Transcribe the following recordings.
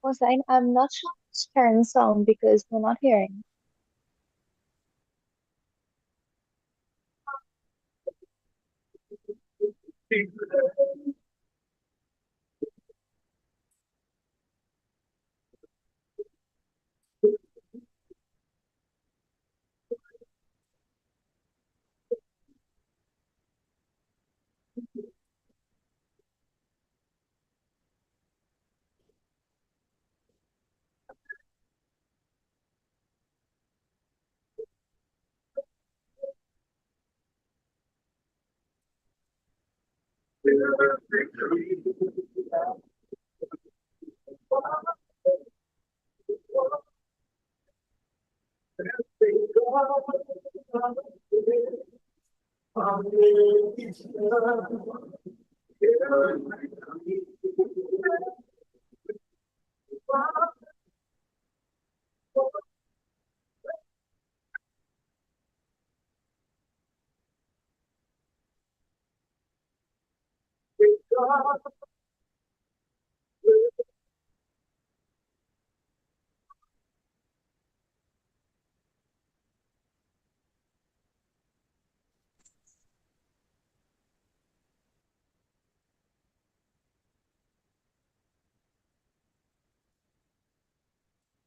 Hossein, I'm not sure it's sharing sound because we're not hearing.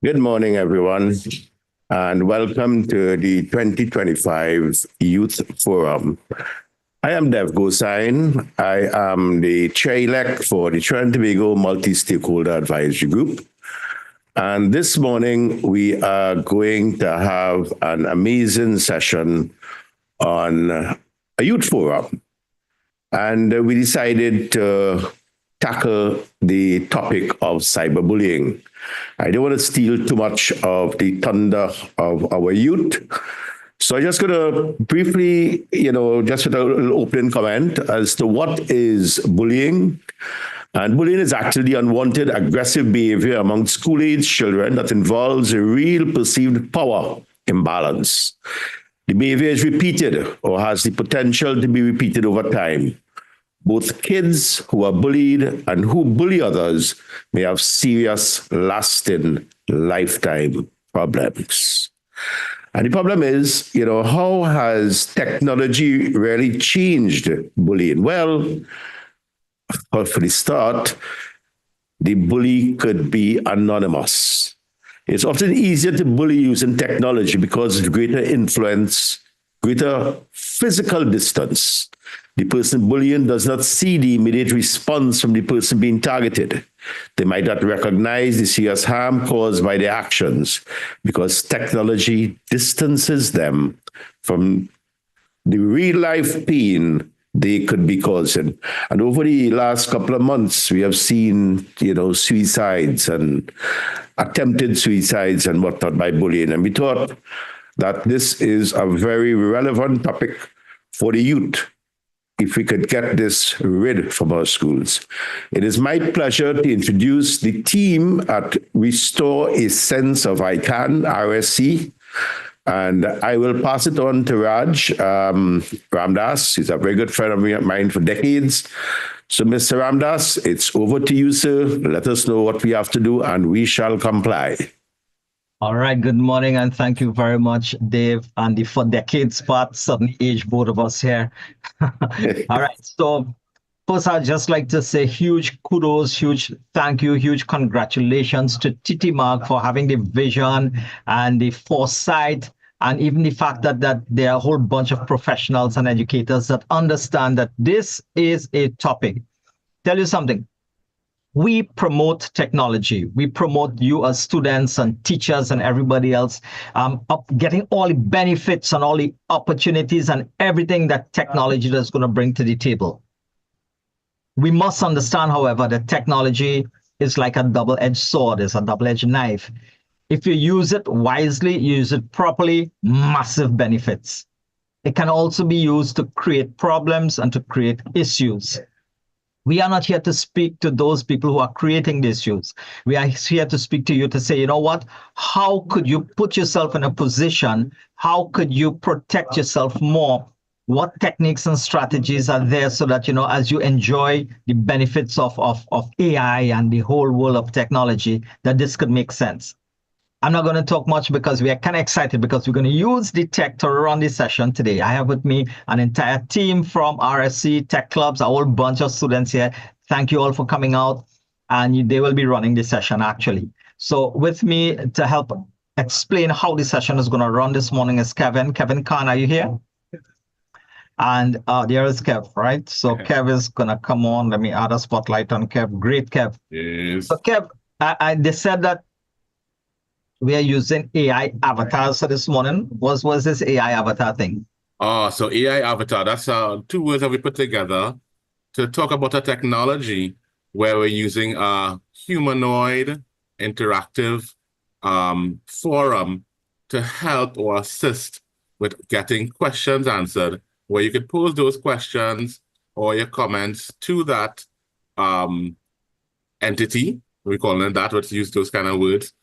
Good morning, everyone, and welcome to the 2025 Youth Forum. I am Dev Gosain. I am the chair-elect for the Trinidad and Tobago Multi-Stakeholder Advisory Group. And this morning, we are going to have an amazing session on a youth forum. And we decided to tackle the topic of cyberbullying. I don't want to steal too much of the thunder of our youth. So I'm just going to briefly, just with a little opening comment as to what is bullying. And bullying is actually unwanted aggressive behavior among school-age children that involves a real perceived power imbalance. The behavior is repeated or has the potential to be repeated over time. Both kids who are bullied and who bully others may have serious, lasting, lifetime problems. And the problem is, how has technology really changed bullying? Well, for the start, the bully could be anonymous. It's often easier to bully using technology because of greater influence, greater physical distance. The person bullying does not see the immediate response from the person being targeted. They might not recognize the serious harm caused by their actions because technology distances them from the real life pain they could be causing. And over the last couple of months, we have seen, suicides and attempted suicides and whatnot by bullying. And we thought that this is a very relevant topic for the youth if we could get this rid from our schools. It is my pleasure to introduce the team at Restore a Sense of I Can, RSC. And I will pass it on to Raj Ramdas. He's a very good friend of mine for decades. So, Mr. Ramdas, it's over to you, sir. Let us know what we have to do, and we shall comply. All right. Good morning, and thank you very much, Dave, and the for decades part, suddenly age both of us here. All right. So first, I'd just like to say huge kudos, huge thank you, huge congratulations to TTIGF for having the vision and the foresight, and even the fact that there are a whole bunch of professionals and educators that understand that this is a topic. Tell you something. We promote technology. We promote you as students and teachers and everybody else, getting all the benefits and all the opportunities and everything that technology is going to bring to the table. We must understand, however, that technology is like a double-edged sword, it's a double-edged knife. If you use it wisely, use it properly, massive benefits. It can also be used to create problems and to create issues. We are not here to speak to those people who are creating the issues. We are here to speak to you to say, you know what? How could you put yourself in a position? How could you protect yourself more what techniques and strategies are there so that, as you enjoy the benefits of AI and the whole world of technology, that this could make sense. I'm not going to talk much because we are kind of excited because we're going to use the tech to run this session today. I have with me an entire team from RSC Tech Clubs, a whole bunch of students here. Thank you all for coming out, and they will be running this session actually. So with me to help explain how this session is going to run this morning is Kevin. Kevin Khan, are you here? And there is Kev, right? So Kev is going to come on. Let me add a spotlight on Kev. Great, Kev. Yes. So Kev, they said that we are using AI avatars for this morning. What was this AI avatar thing? So AI avatar, that's two words that we put together to talk about a technology where we're using a humanoid interactive forum to help or assist with getting questions answered, where you could pose those questions or your comments to that entity, we call it that, let's use those kind of words,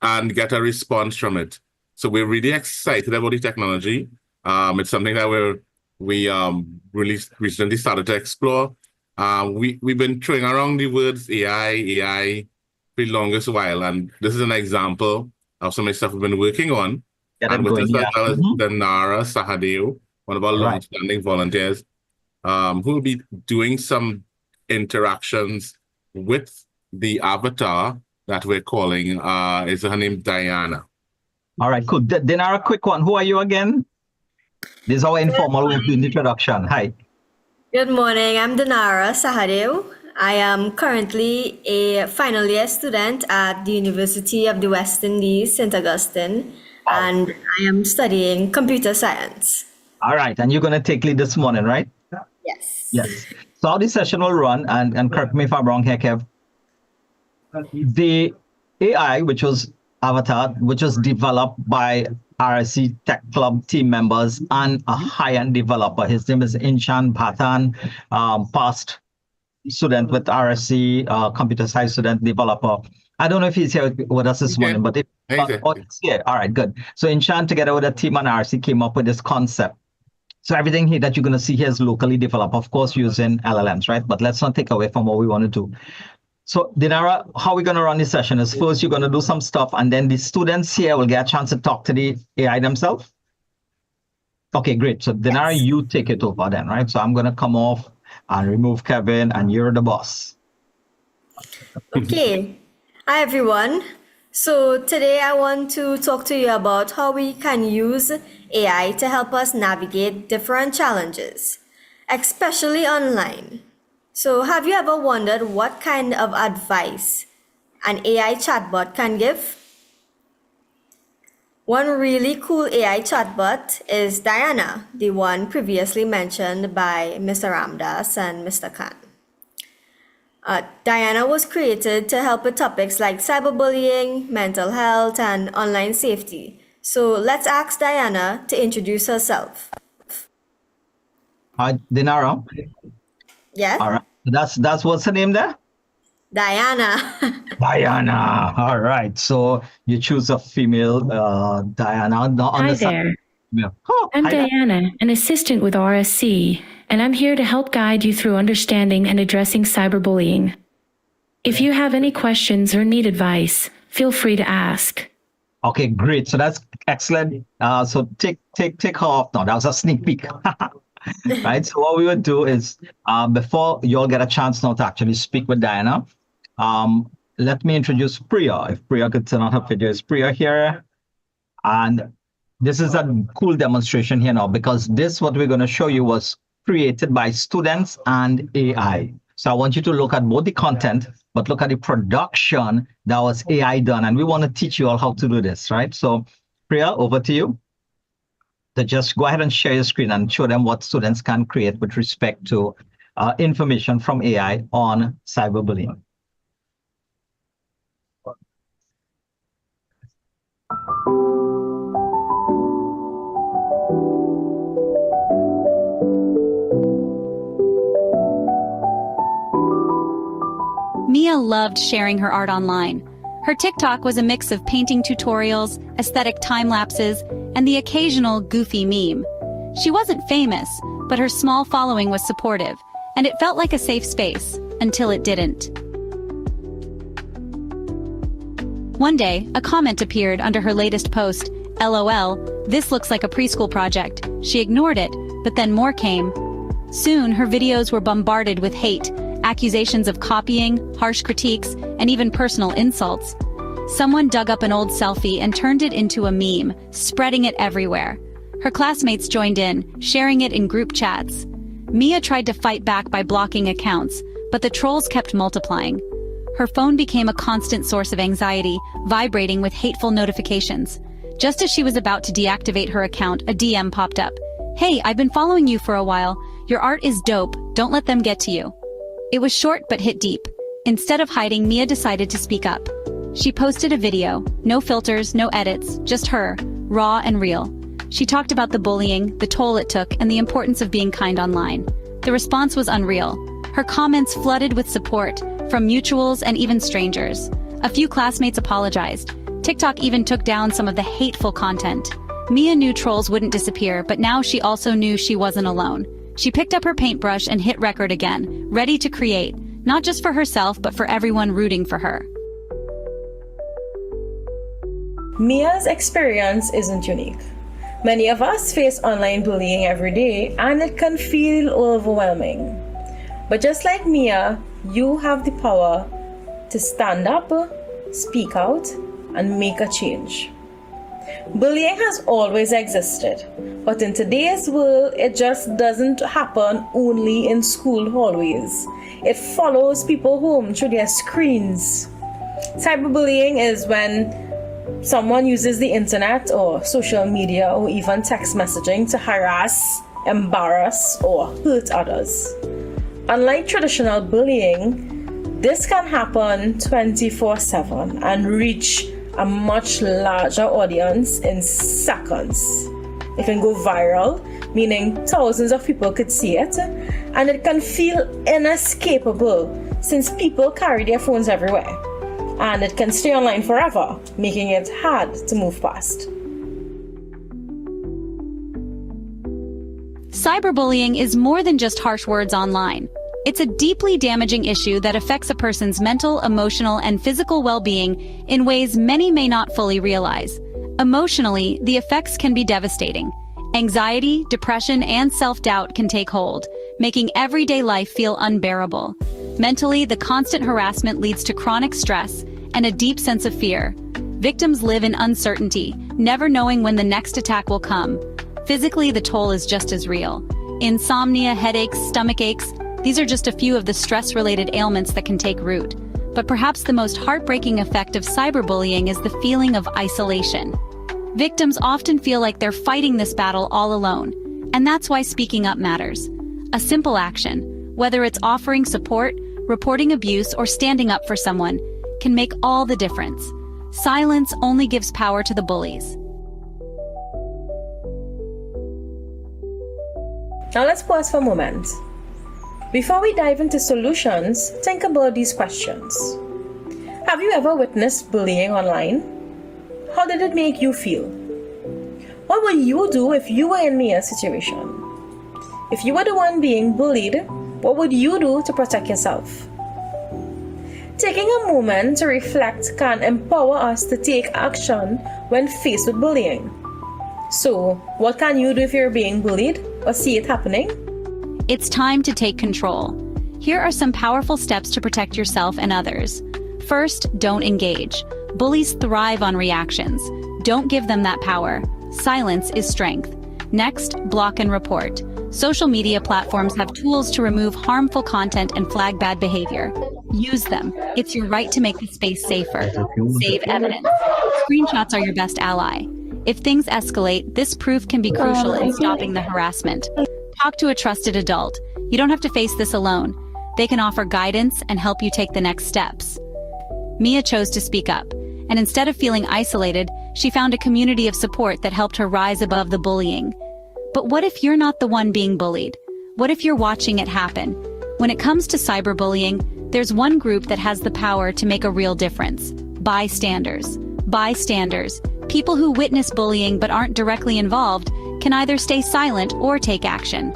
and get a response from it. So we're really excited about the technology. It's something that we really recently started to explore. We've been throwing around the words AI for the longest while, and this is an example of some of the stuff we've been working on. And with us as well as Danara Sahadeo, one of our long-standing volunteers, who will be doing some interactions with the avatar that we're calling, is her name Diana. All right, cool. Dinara, quick one. Who are you again? This is our informal way of doing the introduction. Hi. Good morning. I'm Danara Sahadeo. I am currently a final year student at the University of the West Indies, St. Augustine, and I am studying computer science. All right, and you're going to take lead this morning, right? Yes. Yes. So how this session will run, and correct me if I'm wrong here, Kev, the AI, which was Avatar, which was developed by RSC Tech Club team members and a high-end developer. His name is Inchan Bhatan, past student with RSC, computer science student developer. I don't know if he's here with us this morning, but if he's here. All right, good. So Inchan, together with a team on RSC, came up with this concept. So everything here that you're going to see here is locally developed, of course, using LLMs, right? But let's not take away from what we want to do. So Dinara, how we're going to run this session is first you're going to do some stuff, and then the students here will get a chance to talk to the AI themselves. Okay, great. So Dinara, you take it over then, right? So I'm going to come off and remove Kevin, and you're the boss. Okay. Hi, everyone. So today I want to talk to you about how we can use AI to help us navigate different challenges, especially online. So have you ever wondered what kind of advice an AI chatbot can give? One really cool AI chatbot is Diana, the one previously mentioned by Mr. Ramdas and Mr. Khan. Diana was created to help with topics like cyberbullying, mental health, and online safety. So let's ask Diana to introduce herself. Hi, Dinara. Yes? All right. That's what's her name there? Diana. Diana. All right. So you choose a female, Diana. Hi there. Oh, I'm Diana, an assistant with RSC, and I'm here to help guide you through understanding and addressing cyberbullying. If you have any questions or need advice, feel free to ask. Okay, great. So that's excellent. So take her off now. That was a sneak peek. Right. So what we would do is before you all get a chance now to actually speak with Diana, let me introduce Priya. If Priya could turn on her video, is Priya here? And this is a cool demonstration here now, because this, what we're going to show you, was created by students and AI. So I want you to look at both the content, but look at the production that was AI done. And we want to teach you all how to do this, right? So Priya, over to you. So just go ahead and share your screen and show them what students can create with respect to information from AI on cyberbullying. Mia loved sharing her art online. Her TikTok was a mix of painting tutorials, aesthetic time lapses, and the occasional goofy meme. She wasn't famous, but her small following was supportive, and it felt like a safe space, until it didn't. One day, a comment appeared under her latest post, "LOL, this looks like a preschool project." She ignored it, but then more came. Soon, her videos were bombarded with hate, accusations of copying, harsh critiques, and even personal insults. Someone dug up an old selfie and turned it into a meme, spreading it everywhere. Her classmates joined in, sharing it in group chats. Mia tried to fight back by blocking accounts, but the trolls kept multiplying. Her phone became a constant source of anxiety, vibrating with hateful notifications. Just as she was about to deactivate her account, a DM popped up. "Hey, I've been following you for a while. Your art is dope. Don't let them get to you." It was short but hit deep. Instead of hiding, Mia decided to speak up. She posted a video, no filters, no edits, just her, raw and real. She talked about the bullying, the toll it took, and the importance of being kind online. The response was unreal. Her comments flooded with support, from mutuals and even strangers. A few classmates apologized. TikTok even took down some of the hateful content. Mia knew trolls wouldn't disappear, but now she also knew she wasn't alone. She picked up her paintbrush and hit record again, ready to create, not just for herself, but for everyone rooting for her. Mia's experience isn't unique. Many of us face online bullying every day, and it can feel overwhelming. But just like Mia, you have the power to stand up, speak out, and make a change. Bullying has always existed, but in today's world, it just doesn't happen only in school hallways. It follows people home through their screens. Cyberbullying is when someone uses the internet or social media or even text messaging to harass, embarrass, or hurt others. Unlike traditional bullying, this can happen 24/7 and reach a much larger audience in seconds. It can go viral, meaning thousands of people could see it, and it can feel inescapable since people carry their phones everywhere. And it can stay online forever, making it hard to move past. Cyberbullying is more than just harsh words online. It's a deeply damaging issue that affects a person's mental, emotional, and physical well-being in ways many may not fully realize. Emotionally, the effects can be devastating. Anxiety, depression, and self-doubt can take hold, making everyday life feel unbearable. Mentally, the constant harassment leads to chronic stress and a deep sense of fear. Victims live in uncertainty, never knowing when the next attack will come. Physically, the toll is just as real. Insomnia, headaches, stomach aches, these are just a few of the stress-related ailments that can take root. But perhaps the most heartbreaking effect of cyberbullying is the feeling of isolation. Victims often feel like they're fighting this battle all alone, and that's why speaking up matters. A simple action, whether it's offering support, reporting abuse, or standing up for someone, can make all the difference. Silence only gives power to the bullies. Now let's pause for a moment. Before we dive into solutions, think about these questions. Have you ever witnessed bullying online? How did it make you feel? What would you do if you were in Mia's situation? If you were the one being bullied, what would you do to protect yourself? Taking a moment to reflect can empower us to take action when faced with bullying. So, what can you do if you're being bullied or see it happening? It's time to take control. Here are some powerful steps to protect yourself and others. First, don't engage. Bullies thrive on reactions. Don't give them that power. Silence is strength. Next, block and report. Social media platforms have tools to remove harmful content and flag bad behavior. Use them. It's your right to make the space safer. Save evidence. Screenshots are your best ally. If things escalate, this proof can be crucial in stopping the harassment. Talk to a trusted adult. You don't have to face this alone. They can offer guidance and help you take the next steps. Mia chose to speak up, and instead of feeling isolated, she found a community of support that helped her rise above the bullying. But what if you're not the one being bullied? What if you're watching it happen? When it comes to cyberbullying, there's one group that has the power to make a real difference: bystanders. Bystanders, People who witness bullying but aren't directly involved can either stay silent or take action.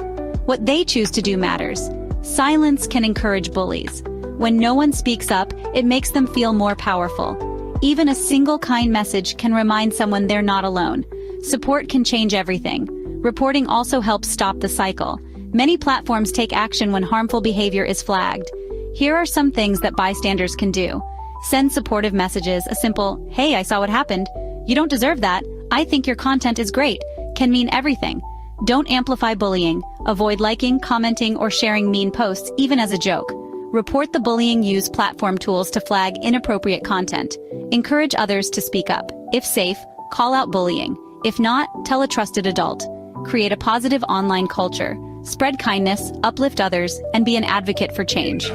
What they choose to do matters. Silence can encourage bullies. When no one speaks up, it makes them feel more powerful. Even a single kind message can remind someone they're not alone. Support can change everything. Reporting also helps stop the cycle. Many platforms take action when harmful behavior is flagged. Here are some things that bystanders can do. Send supportive messages. A simple, "Hey, I saw what happened. You don't deserve that. I think your content is great," can mean everything. Don't amplify bullying. Avoid liking, commenting, or sharing mean posts, even as a joke. Report the bullying. Use platform tools to flag inappropriate content. Encourage others to speak up. If safe, call out bullying. If not, tell a trusted adult. Create a positive online culture. Spread kindness, uplift others, and be an advocate for change.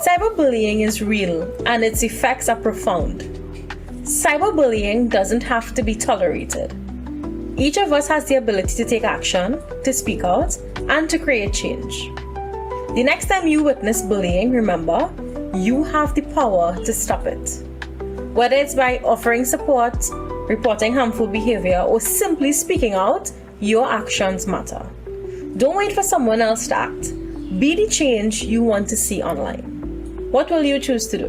Cyberbullying is real and its effects are profound. Cyberbullying doesn't have to be tolerated. Each of us has the ability to take action, to speak out, and to create change. The next time you witness bullying, remember, you have the power to stop it. Whether it's by offering support, reporting harmful behavior, or simply speaking out, your actions matter. Don't wait for someone else to act. Be the change you want to see online. What will you choose to do?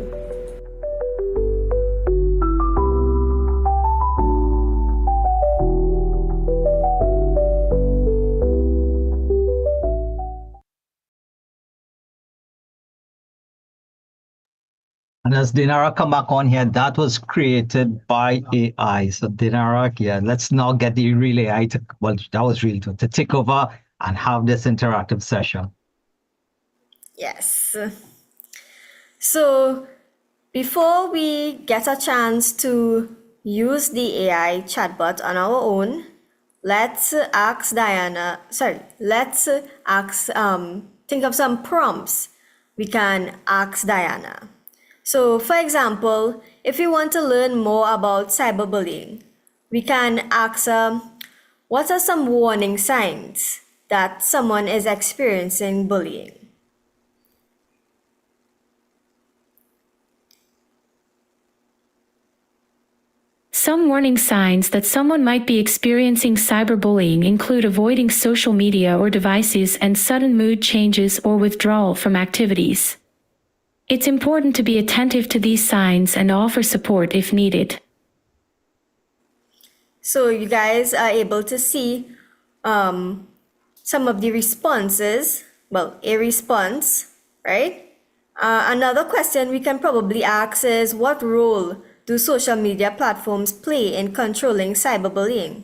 And as Dinara come back on here, that was created by AI. So Dinara, yeah, let's now get the real AI to, well, that was real to take over and have this interactive session. Yes. So before we get a chance to use the AI chatbot on our own, let's ask think of some prompts we can ask Diana. So for example, if we want to learn more about cyberbullying, we can ask her, what are some warning signs that someone is experiencing bullying? Some warning signs that someone might be experiencing cyberbullying include avoiding social media or devices and sudden mood changes or withdrawal from activities. It's important to be attentive to these signs and offer support if needed. So you guys are able to see some of the responses, well, a response, right? Another question we can probably ask is, what role do social media platforms play in controlling cyberbullying?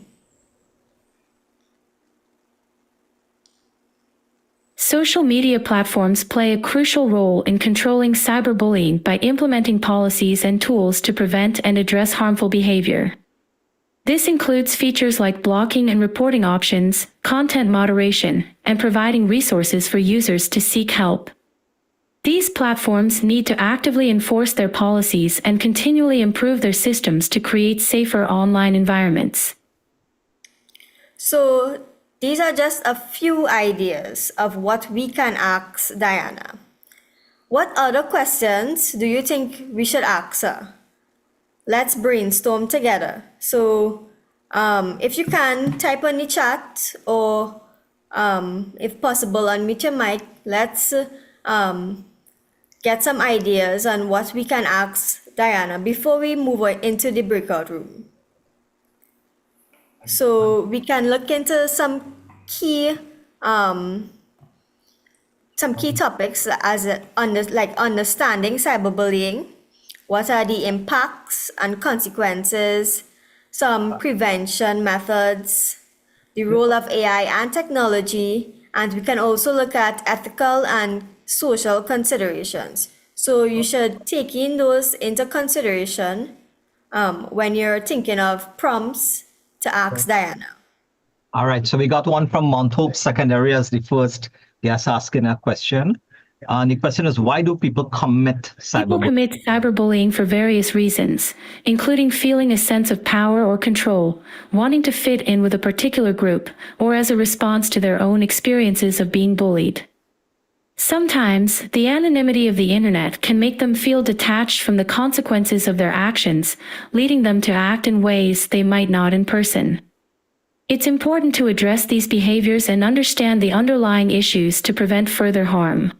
Social media platforms play a crucial role in controlling cyberbullying by implementing policies and tools to prevent and address harmful behavior. This includes features like blocking and reporting options, content moderation, and providing resources for users to seek help. These platforms need to actively enforce their policies and continually improve their systems to create safer online environments. So these are just a few ideas of what we can ask Diana. What other questions do you think we should ask her? Let's brainstorm together. So if you can, type on the chat, or if possible, unmute your mic. Let's get some ideas on what we can ask Diana before we move into the breakout room. So we can look into some key topics as like understanding cyberbullying, what are the impacts and consequences, some prevention methods, the role of AI and technology, and we can also look at ethical and social considerations. So you should take in those into consideration when you're thinking of prompts to ask Diana. All right, so we got one from Mount Hope Secondary as the first guest asking a question. And the question is, why do people commit cyberbullying? People commit cyberbullying for various reasons, including feeling a sense of power or control, wanting to fit in with a particular group, or as a response to their own experiences of being bullied. Sometimes, the anonymity of the internet can make them feel detached from the consequences of their actions, leading them to act in ways they might not in person. It's important to address these behaviors and understand the underlying issues to prevent further harm.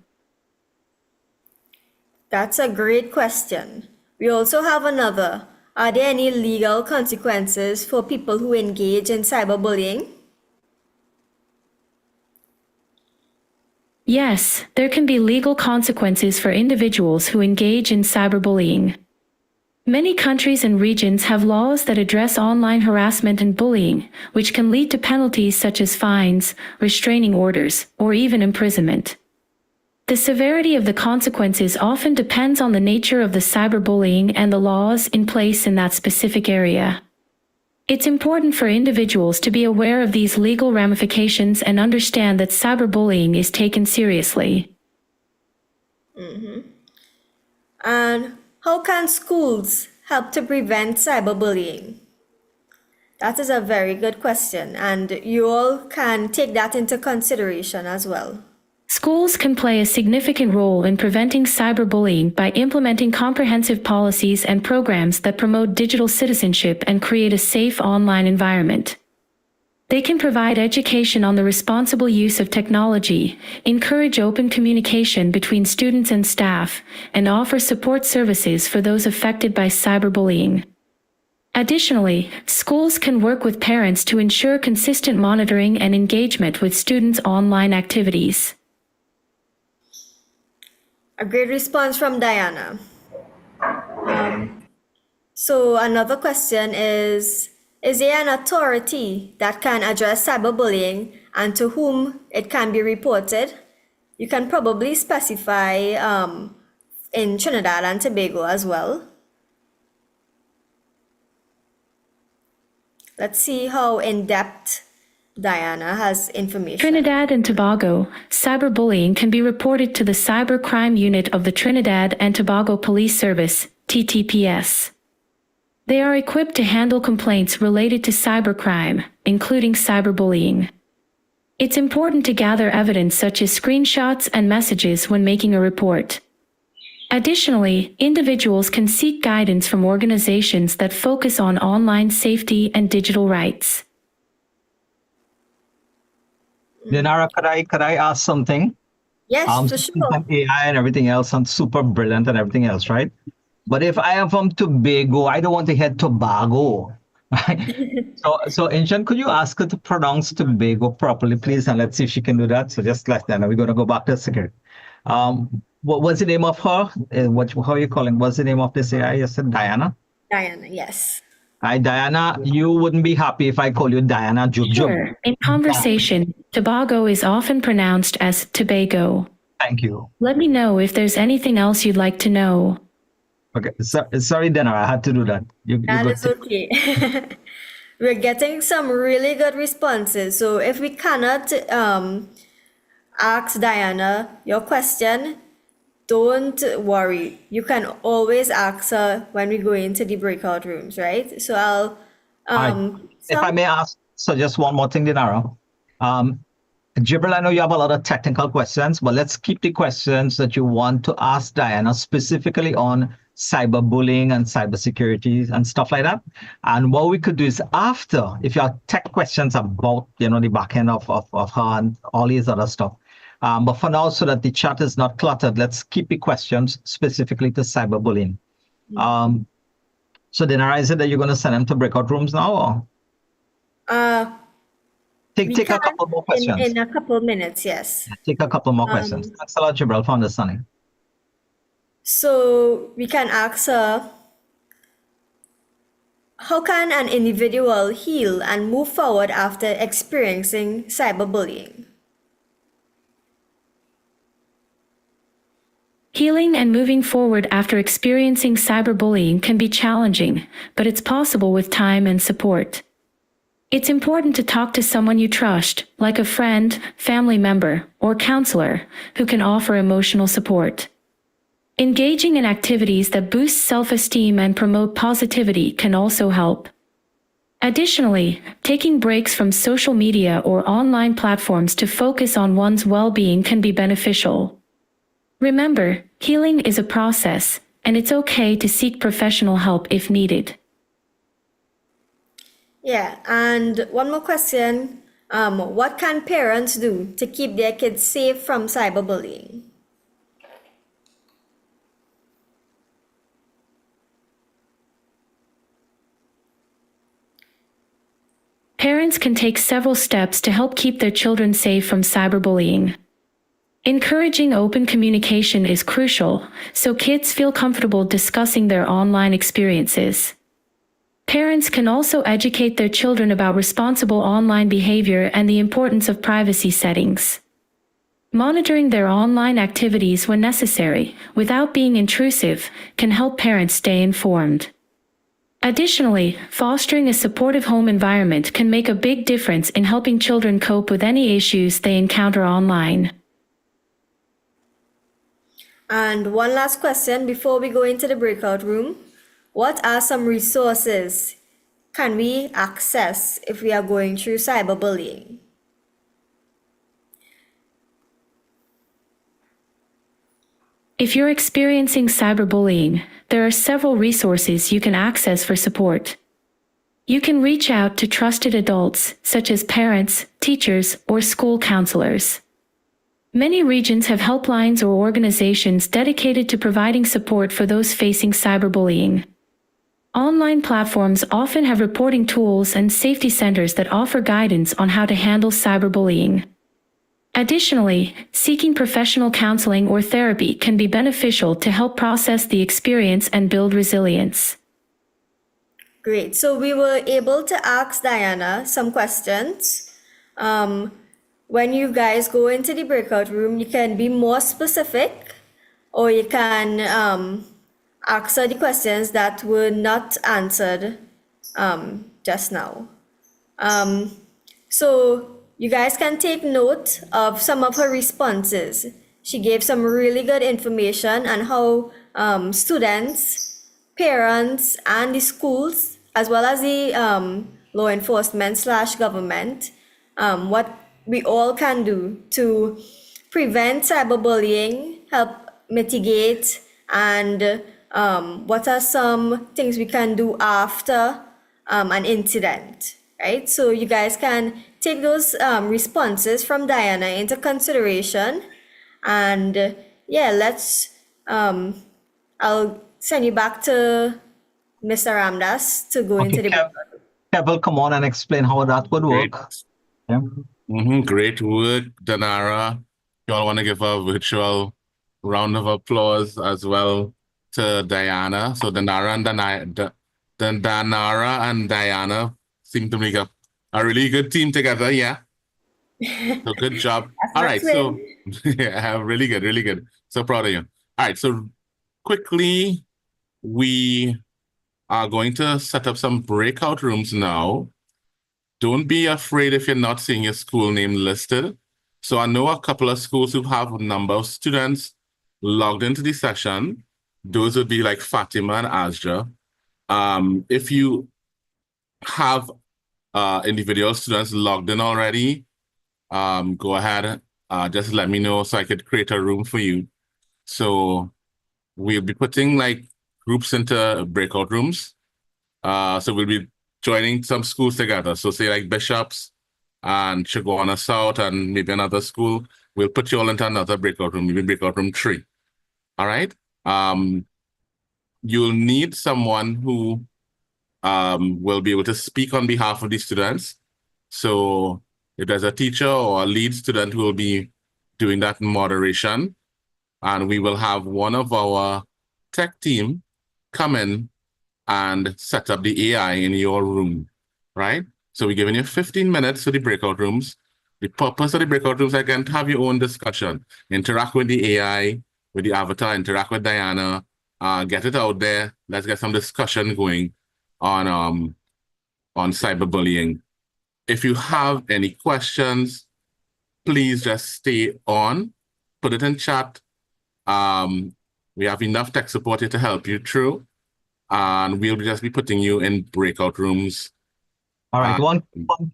That's a great question. We also have another. Are there any legal consequences for people who engage in cyberbullying? Yes, there can be legal consequences for individuals who engage in cyberbullying. Many countries and regions have laws that address online harassment and bullying, which can lead to penalties such as fines, restraining orders, or even imprisonment. The severity of the consequences often depends on the nature of the cyberbullying and the laws in place in that specific area. It's important for individuals to be aware of these legal ramifications and understand that cyberbullying is taken seriously. And how can schools help to prevent cyberbullying? That is a very good question, and you all can take that into consideration as well. Schools can play a significant role in preventing cyberbullying by implementing comprehensive policies and programs that promote digital citizenship and create a safe online environment. They can provide education on the responsible use of technology, encourage open communication between students and staff, and offer support services for those affected by cyberbullying. Additionally, schools can work with parents to ensure consistent monitoring and engagement with students' online activities. A great response from Diana. So another question is there an authority that can address cyberbullying and to whom it can be reported? You can probably specify in Trinidad and Tobago as well. Let's see how in-depth Diana has information. Trinidad and Tobago, cyberbullying can be reported to the Cybercrime Unit of the Trinidad and Tobago Police Service, TTPS. They are equipped to handle complaints related to cybercrime, including cyberbullying. It's important to gather evidence such as screenshots and messages when making a report. Additionally, individuals can seek guidance from organizations that focus on online safety and digital rights. Dinara, could I ask something? Yes, for sure. AI and everything else sounds super brilliant and everything else, right? But if I am from Tobago, I don't want to hear Tobago. Right? so Injan, could you ask her to pronounce Tobago properly, please? And let's see if she can do that. So just like that, we're going to go back to a second. What's the name of her? How are you calling? What's the name of this AI? You said Diana? Diana, yes. Hi, Diana. You wouldn't be happy if I call you Diana Jub. Sure. In conversation, Tobago is often pronounced as Tobago. Thank you. Let me know if there's anything else you'd like to know. Okay. Sorry, Dinara. I had to do that. That is okay. We're getting some really good responses. So if we cannot ask Diana your question, don't worry. You can always ask her when we go into the breakout rooms, right? So I'll if I may ask, so just one more thing, Dinara. Jibril, I know you have a lot of technical questions, but let's keep the questions that you want to ask Diana specifically on cyberbullying and cybersecurity and stuff like that. And what we could do is after, if you have tech questions about, the back end of her and all these other stuff. But for now, so that the chat is not cluttered, let's keep the questions specifically to cyberbullying. So Dinara, is it that you're going to send them to breakout rooms now? Or? Take a couple more questions. In a couple minutes, yes. Take a couple more questions. Thanks a lot, Jibril, for understanding. So we can ask her, how can an individual heal and move forward after experiencing cyberbullying? Healing and moving forward after experiencing cyberbullying can be challenging, but it's possible with time and support. It's important to talk to someone you trust, like a friend, family member, or counselor, who can offer emotional support. Engaging in activities that boost self-esteem and promote positivity can also help. Additionally, taking breaks from social media or online platforms to focus on one's well-being can be beneficial. Remember, healing is a process, and it's okay to seek professional help if needed. Yeah, and one more question. What can parents do to keep their kids safe from cyberbullying? Parents can take several steps to help keep their children safe from cyberbullying. Encouraging open communication is crucial, so kids feel comfortable discussing their online experiences. Parents can also educate their children about responsible online behavior and the importance of privacy settings. Monitoring their online activities when necessary, without being intrusive, can help parents stay informed. Additionally, fostering a supportive home environment can make a big difference in helping children cope with any issues they encounter online. And one last question before we go into the breakout room. What are some resources can we access if we are going through cyberbullying? If you're experiencing cyberbullying, there are several resources you can access for support. You can reach out to trusted adults, such as parents, teachers, or school counselors. Many regions have helplines or organizations dedicated to providing support for those facing cyberbullying. Online platforms often have reporting tools and safety centers that offer guidance on how to handle cyberbullying. Additionally, seeking professional counseling or therapy can be beneficial to help process the experience and build resilience. Great. So we were able to ask Diana some questions. When you guys go into the breakout room, you can be more specific, or you can answer the questions that were not answered just now. So you guys can take note of some of her responses. She gave some really good information on how students, parents, and the schools, as well as the law enforcement / government, what we all can do to prevent cyberbullying, help mitigate, and what are some things we can do after an incident, right? So you guys can take those responses from Diana into consideration. And yeah, I'll send you back to Mr. Ramdas to go into the Kev will come on and explain how that would work. Great. Yeah. Great work, Danara. You all want to give a virtual round of applause as well to Diana. So Danara and Diana seem to make a really good team together. Yeah. So good job. All right. So yeah, really good, really good. So proud of you. All right. So quickly, we are going to set up some breakout rooms now. Don't be afraid if you're not seeing your school name listed. So I know a couple of schools who have a number of students logged into the session. Those would be like Fatima and Asja. If you have individual students logged in already, go ahead, just let me know so I could create a room for you. So we'll be putting like groups into breakout rooms. So we'll be joining some schools together. So say like Bishops and Chaguana South and maybe another school. We'll put you all into another breakout room, maybe breakout room 3. All right. You'll need someone who will be able to speak on behalf of the students. So if there's a teacher or a lead student who will be doing that moderation, and we will have one of our tech team come in and set up the AI in your room, right? So we're giving you 15 minutes for the breakout rooms. The purpose of the breakout rooms, again, to have your own discussion. Interact with the AI, with the avatar, interact with Diana, get it out there. Let's get some discussion going on cyberbullying. If you have any questions, please just stay on, put it in chat. We have enough tech support here to help you through, and we'll just be putting you in breakout rooms. All right, one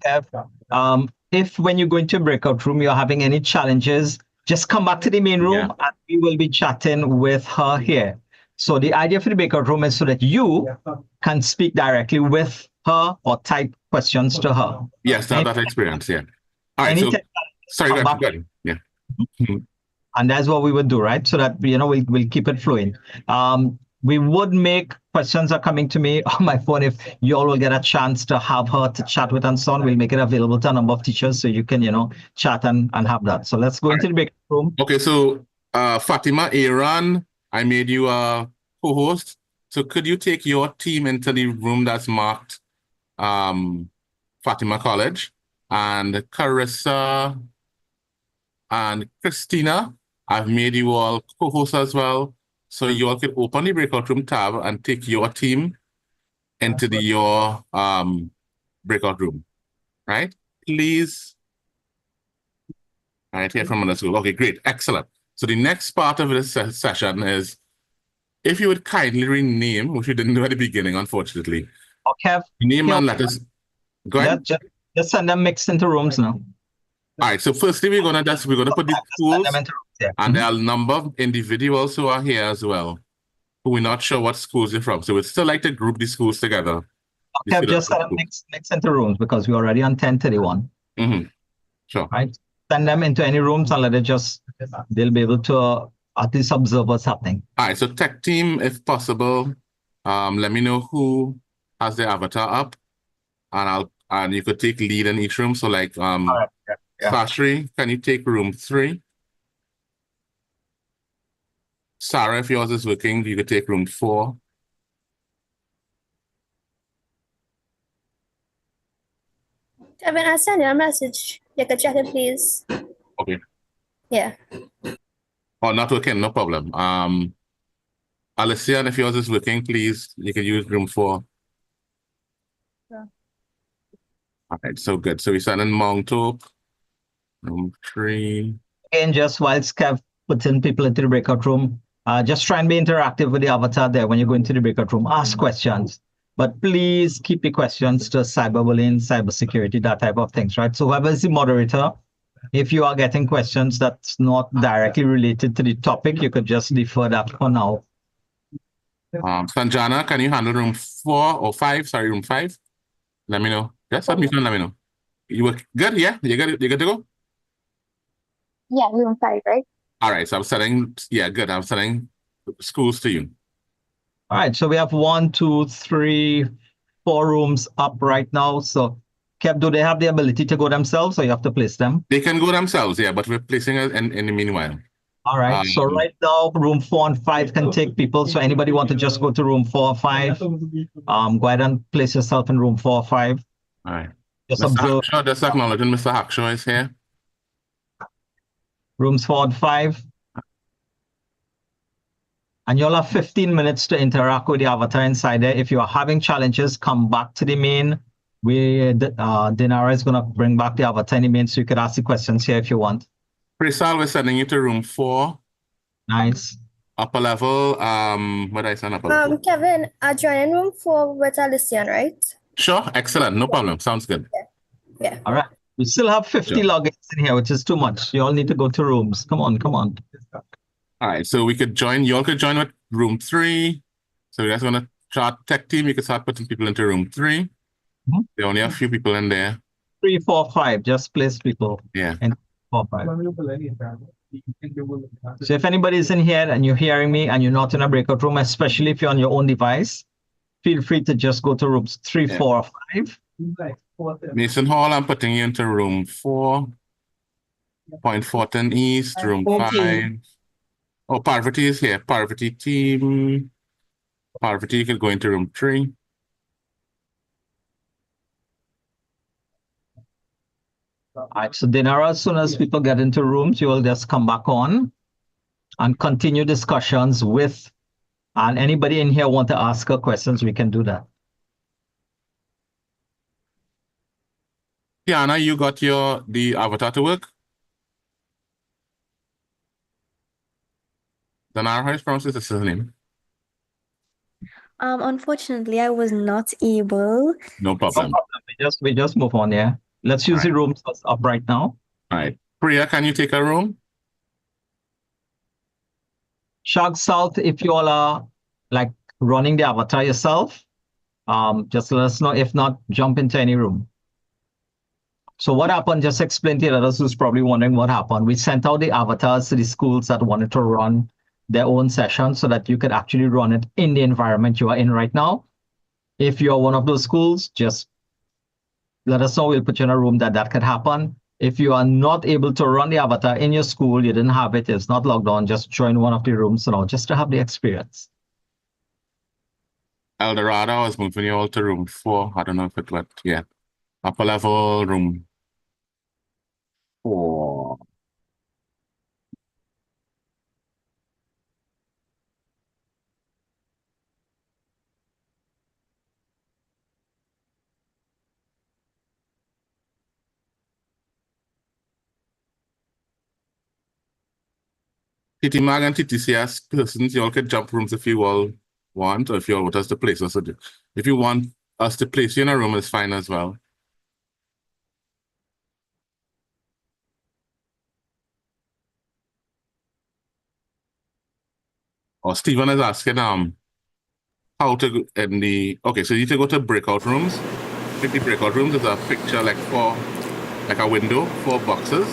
Kev. If when you go into a breakout room, you're having any challenges just come back to the main room and we will be chatting with her here. So the idea for the breakout room is so that you can speak directly with her or type questions to her. Yes, to have that experience, yeah. All right, so, sorry, go ahead. Yeah. And that's what we would do, right? So that, we'll keep it flowing. We would make questions are coming to me on my phone. If you all will get a chance to have her to chat with and so on, we'll make it available to a number of teachers so you can, chat and have that. So let's go into the breakout room. Okay, so Fatima, Aaron, I made you a co-host. So could you take your team into the room that's marked Fatima College? And Carissa and Christina, I've made you all co-hosts as well. So you all can open the breakout room tab and take your team into your breakout room, right? Please. All right, here from underscore. Okay, great, excellent. So the next part of this session is, if you would kindly rename, which you didn't do at the beginning, unfortunately. Okay. Name and letters. Go ahead. Just send them mixed into rooms now. All right, so firstly, we're gonna put the schools, and there are a number of individuals who are here as well, who we're not sure what schools they're from. So we'd still like to group the schools together. Okay, just send them mixed into rooms because we're already on 1031. Sure. Right. Send them into any rooms and they'll be able to at least observe what's happening. All right, so tech team, if possible, let me know who has their avatar up, and you could take lead in each room. So like Sashri, can you take room 3? Sarah, if yours is working, you could take room 4. Kevin, I sent you a message. You can check it, please. Okay. Yeah. Oh, not working, no problem. Alicia, if yours is working, please, you can use room 4. Sure. All right, so good. So we send in Mount Hope, room 3. Again, just whilst Kev putting people into the breakout room, just try and be interactive with the avatar there when you go into the breakout room. Ask questions, but please keep the questions to cyberbullying, cybersecurity, that type of things, right? So whoever is the moderator, if you are getting questions that's not directly related to the topic, you could just defer that for now. Sanjana, can you handle room 4 or 5? Sorry, room 5. Let me know. Just let me know. You were good, yeah? You good to go? Yeah, room 5, right? All right, so I'm setting schools to you. All right, so we have 1, 2, 3, 4 rooms up right now. So Kev, do they have the ability to go themselves or you have to place them? They can go themselves, yeah, but we're placing it in the meanwhile. All right, so right now, room 4 and 5 can take people. So anybody want to just go to room 4 or 5, go ahead and place yourself in room 4 or 5. All right. Just Mr. observe. Hackshaw, just acknowledging Mr. Hackshaw is here. Rooms 4 and 5. And you'll have 15 minutes to interact with the avatar inside there. If you are having challenges, come back to the main. Dinara is going to bring back the avatar in the main so you could ask the questions here if you want. Prisal, we're sending you to room 4. Nice. Upper level, what did I send upper level? Kevin, I joined room 4 with Alician, right? Sure, excellent, no problem, sounds good. Yeah. All right. We still have 50 logins in here, which is too much. You all need to go to rooms. Come on. All right, so we could join, you all could join with room 3. So you guys want to chart tech team, you can start putting people into room 3. There only have a few people in there. 3, 4, 5, just place people. Yeah. And 4, 5. So if anybody's in here and you're hearing me and you're not in a breakout room, especially if you're on your own device, feel free to just go to rooms 3, 4, or 5. Mason Hall, I'm putting you into room 4. Point Fortin East, room 5. Oh, Parvati is here. Parvati team. Parvati, you can go into room 3. All right, so Dinara, as soon as people get into rooms, you will just come back on and continue discussions with, and anybody in here want to ask her questions, we can do that. Tiana, you got the avatar to work? Dinara, how is pronounced his name? Unfortunately, I was not able. No problem. We just move on, yeah. Let's use the rooms that's up right now. All right. Priya, can you take a room? Shark South, if you all are like running the avatar yourself, just let us know. If not, jump into any room. So what happened, just explain to the others who's probably wondering what happened. We sent out the avatars to the schools that wanted to run their own session so that you could actually run it in the environment you are in right now. If you're one of those schools, just let us know. We'll put you in a room that could happen. If you are not able to run the avatar in your school, you didn't have it, it's not logged on, just join one of the rooms, just to have the experience. Eldorado, I was moving you all to room 4. I don't know if it went yet. Upper level room 4. TT Mag and TTCS persons, you all can jump rooms if you all want, or if you all want us to place us. If you want us to place you in a room, it's fine as well. Or Stephen is asking how to go in the so you need to go to breakout rooms. In the breakout rooms, there's a picture like a window, 4 boxes.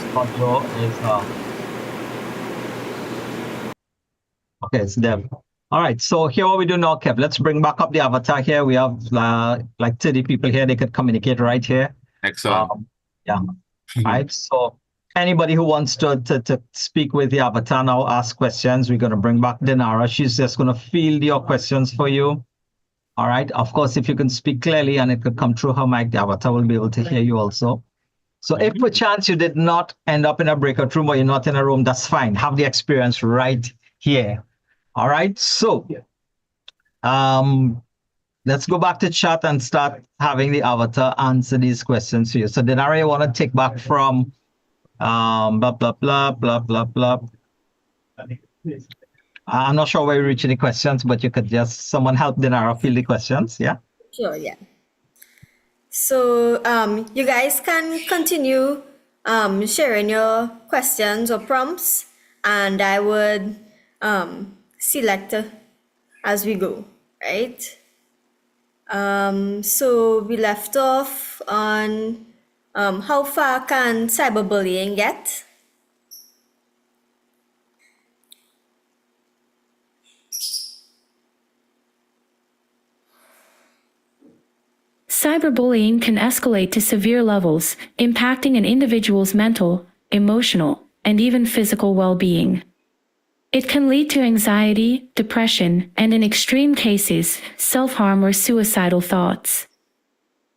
Okay, it's them. All right, so here what we do now, Kev, let's bring back up the avatar here. We have like 30 people here. They could communicate right here. Excellent. Yeah. Right. So anybody who wants to speak with the avatar now, ask questions. We're going to bring back Dinara. She's just going to field your questions for you. All right. Of course, if you can speak clearly and it could come through her mic, the avatar will be able to hear you also. So if per chance you did not end up in a breakout room or you're not in a room, that's fine. Have the experience right here. All right. So let's go back to chat and start having the avatar answer these questions for you. So Dinara, you want to take back from blah, blah, blah, blah, blah, blah. I'm not sure where you reach any questions, but you could just, someone help Dinara fill the questions, yeah? Sure, yeah. So you guys can continue sharing your questions or prompts, and I would select as we go, right? So we left off on how far can cyberbullying get? Cyberbullying can escalate to severe levels, impacting an individual's mental, emotional, and even physical well-being. It can lead to anxiety, depression, and in extreme cases, self-harm or suicidal thoughts.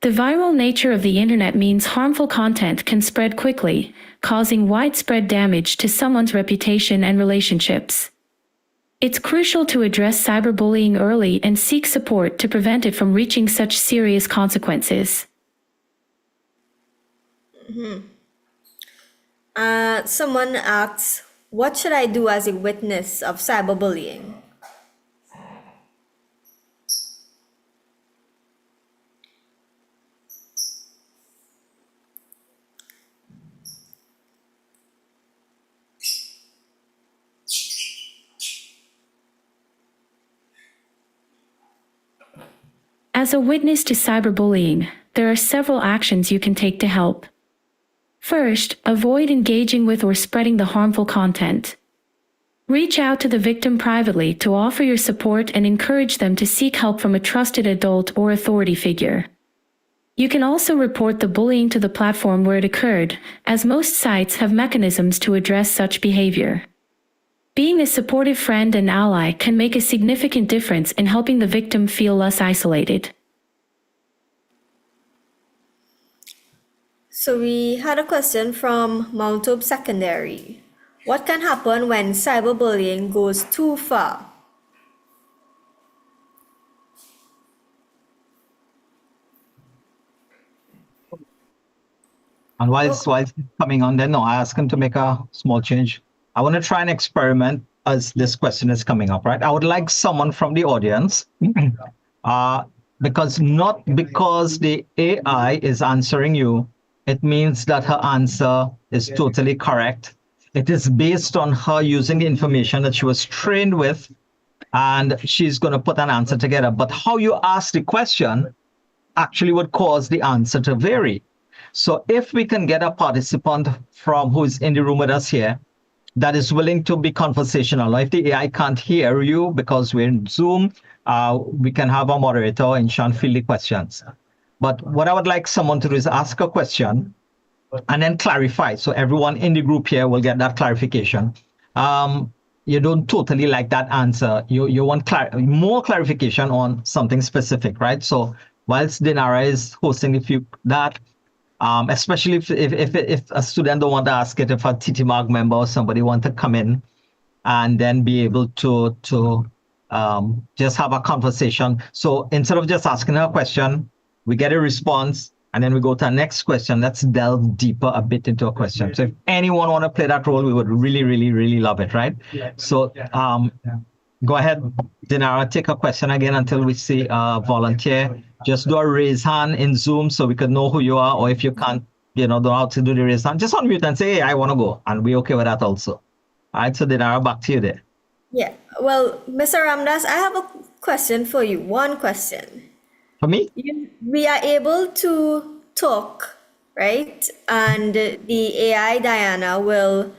The viral nature of the internet means harmful content can spread quickly, causing widespread damage to someone's reputation and relationships. It's crucial to address cyberbullying early and seek support to prevent it from reaching such serious consequences. Someone asks, what should I do as a witness of cyberbullying? As a witness to cyberbullying, there are several actions you can take to help. First, avoid engaging with or spreading the harmful content. Reach out to the victim privately to offer your support and encourage them to seek help from a trusted adult or authority figure. You can also report the bullying to the platform where it occurred, as most sites have mechanisms to address such behavior. Being a supportive friend and ally can make a significant difference in helping the victim feel less isolated. So we had a question from Mount Hope Secondary. What can happen when cyberbullying goes too far? And while it's coming on there, no, I asked him to make a small change. I want to try an experiment as this question is coming up, right? I would like someone from the audience, because not because the AI is answering you, it means that her answer is totally correct. It is based on her using the information that she was trained with, and she's going to put an answer together. But how you ask the question actually would cause the answer to vary. So if we can get a participant from who's in the room with us here that is willing to be conversational, if the AI can't hear you because we're in Zoom, we can have a moderator and Sean field the questions. But what I would like someone to do is ask a question and then clarify. So everyone in the group here will get that clarification. You don't totally like that answer. You want more clarification on something specific, right? So whilst Dinara is hosting that, especially if a student don't want to ask it, if a TTIGF member or somebody want to come in and then be able to just have a conversation. So instead of just asking her a question, we get a response, and then we go to our next question. Let's delve deeper a bit into a question. So if anyone want to play that role, we would really, really, really love it, right? So go ahead, Dinara, take a question again until we see a volunteer. Just do a raise hand in Zoom so we could know who you are, or if you can't, don't know how to do the raise hand, just unmute and say, hey, I want to go, and we're okay with that also. All right, so Dinara, back to you there. Yeah, well, Mr. Ramdas, I have a question for you. One question. For me? We are able to talk, right? And the AI Diana will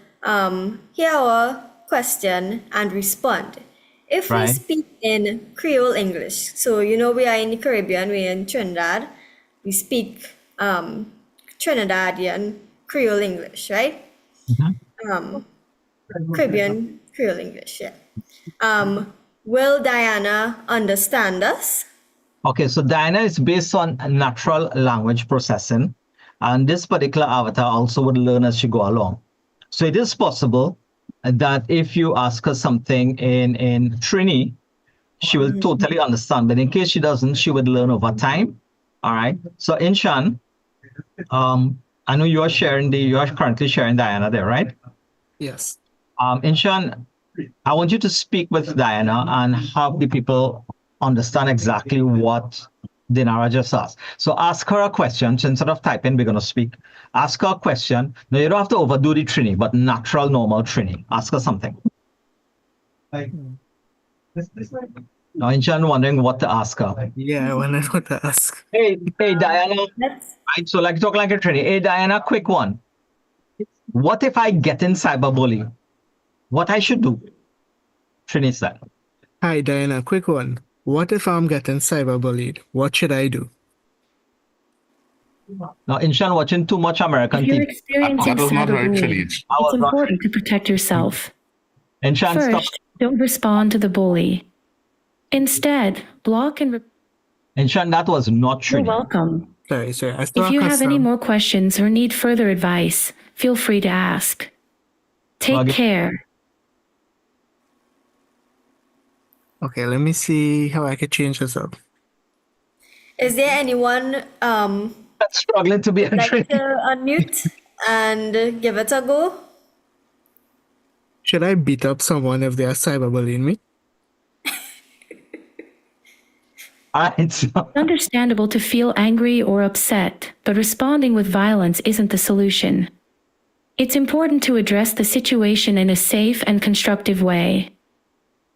hear our question and respond. If we speak in Creole English, so we are in the Caribbean, we're in Trinidad, we speak Trinidadian Creole English, right? Mm-hmm. Caribbean Creole English, yeah. Will Diana understand us? Okay, so Diana is based on natural language processing, and this particular avatar also would learn as she go along. So it is possible that if you ask her something in Trini, she will totally understand. But in case she doesn't, she would learn over time. All right. So Inshan, I know you are currently sharing Diana there, right? Yes. Inshan, I want you to speak with Diana and have the people understand exactly what Dinara just asked. So ask her a question. So instead of typing, we're going to speak. Ask her a question. No, you don't have to overdo the Trini, but natural, normal Trini. Ask her something. Now, Inshan wondering what to ask her. Yeah, I wonder what to ask. Hey, Diana. Right, so talk like a Trini. Hey, Diana, quick one. What if I get in cyberbullying? What I should do? Trini said. Hi, Diana, quick one. What if I'm getting cyberbullied? What should I do? Now, Inshan watching too much American If you're TV. experiencing cyberbullying, it's important to protect yourself. Inshan, First, don't respond to the bully. Instead, block and... Inshan, that was not true. You're welcome. Sorry. If you have any more questions or need further advice, feel free to ask. Take care. Okay, let me see how I could change this up. Is there anyone that's struggling to be a like to unmute and give it a go? Should I beat up someone if they are cyberbullying me? It's understandable to feel angry or upset, but responding with violence isn't the solution. It's important to address the situation in a safe and constructive way.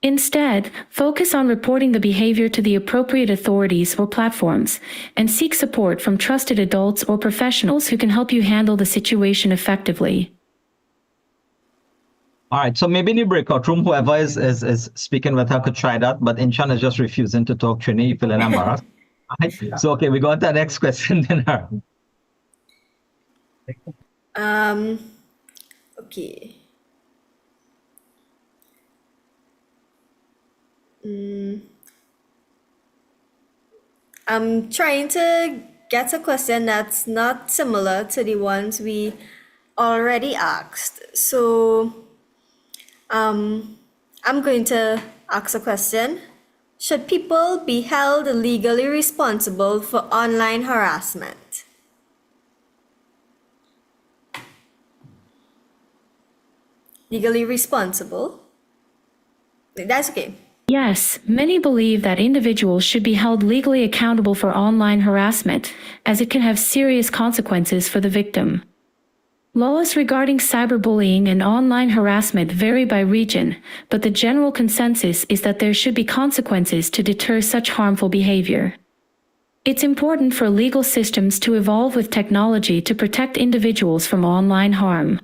Instead, focus on reporting the behavior to the appropriate authorities or platforms, and seek support from trusted adults or professionals who can help you handle the situation effectively. All right, so maybe in the breakout room, whoever is speaking with her could try that, but Inshan is just refusing to talk Trini, feeling embarrassed. Right? So, okay, we go on to the next question then. Okay. I'm trying to get a question that's not similar to the ones we already asked. So I'm going to ask a question. Should people be held legally responsible for online harassment? Legally responsible? That's okay. Yes, many believe that individuals should be held legally accountable for online harassment, as it can have serious consequences for the victim. Laws regarding cyberbullying and online harassment vary by region, but the general consensus is that there should be consequences to deter such harmful behavior. It's important for legal systems to evolve with technology to protect individuals from online harm.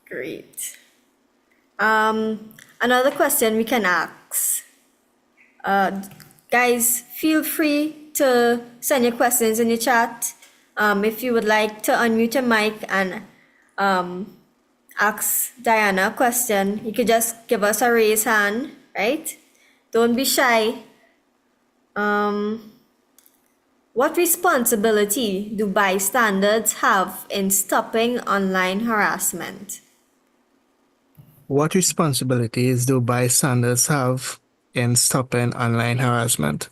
Great. Another question we can ask. Guys, feel free to send your questions in the chat. If you would like to unmute your mic and ask Diana a question, you could just give us a raise hand, right? Don't be shy. What responsibility do bystanders have in stopping online harassment? What responsibilities do bystanders have in stopping online harassment?